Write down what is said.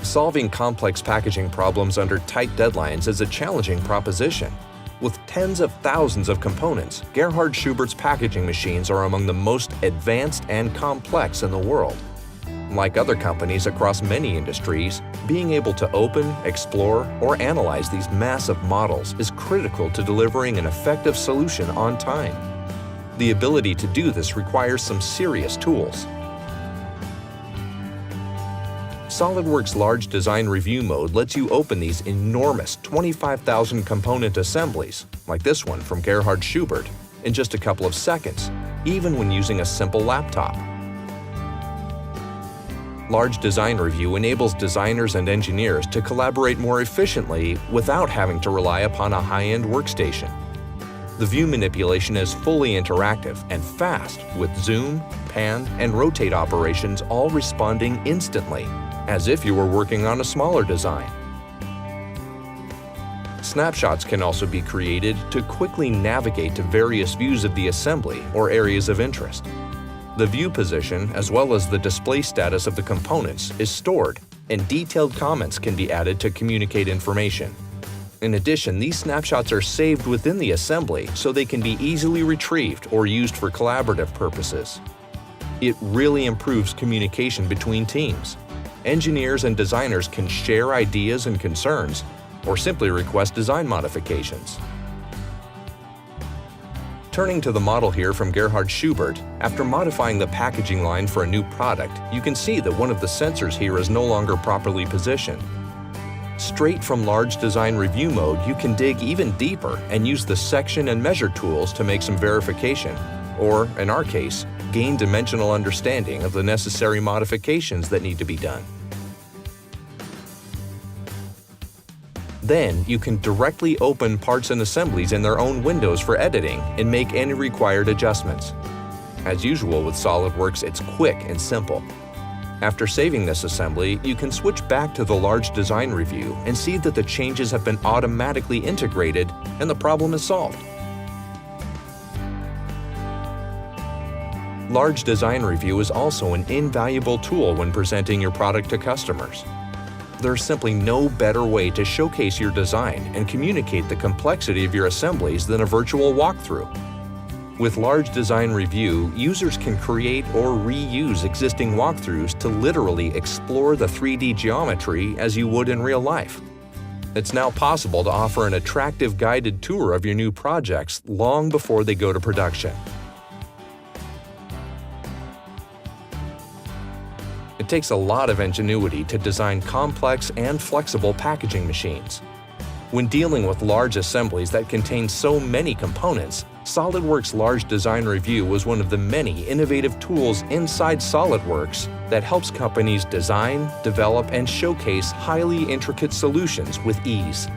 Solving complex packaging problems under tight deadlines is a challenging proposition. With tens of thousands of components, Gerhard Schubert's packaging machines are among the most advanced and complex in the world. Like other companies across many industries, being able to open, explore, or analyze these massive models is critical to delivering an effective solution on time. The ability to do this requires some serious tools. SOLIDWORKS Large Design Review Mode lets you open these enormous 25,000 component assemblies, like this one from Gerhard Schubert, in just a couple of seconds, even when using a simple laptop. Large Design Review enables designers and engineers to collaborate more efficiently without having to rely upon a high-end workstation. The view manipulation is fully interactive and fast, with zoom, pan, and rotate operations all responding instantly, as if you were working on a smaller design. Snapshots can also be created to quickly navigate to various views of the assembly or areas of interest. The view position, as well as the display status of the components, is stored, and detailed comments can be added to communicate information. In addition, these snapshots are saved within the assembly so they can be easily retrieved or used for collaborative purposes. It really improves communication between teams. Engineers and designers can share ideas and concerns, or simply request design modifications. Turning to the model here from Gerhard Schubert, after modifying the packaging line for a new product, you can see that one of the sensors here is no longer properly positioned. Straight from Large Design Review Mode, you can dig even deeper and use the section and measure tools to make some verification, or, in our case, gain dimensional understanding of the necessary modifications that need to be done. Then, you can directly open parts and assemblies in their own windows for editing and make any required adjustments. As usual with SOLIDWORKS, it's quick and simple. After saving this assembly, you can switch back to the Large Design Review and see that the changes have been automatically integrated and the problem is solved. Large Design Review is also an invaluable tool when presenting your product to customers. There's simply no better way to showcase your design and communicate the complexity of your assemblies than a virtual walkthrough. With Large Design Review, users can create or reuse existing walkthroughs to literally explore the 3D geometry as you would in real life. It's now possible to offer an attractive guided tour of your new projects long before they go to production. It takes a lot of ingenuity to design complex and flexible packaging machines. When dealing with large assemblies that contain so many components, SOLIDWORKS Large Design Review was one of the many innovative tools inside SOLIDWORKS that helps companies design, develop, and showcase highly intricate solutions with ease.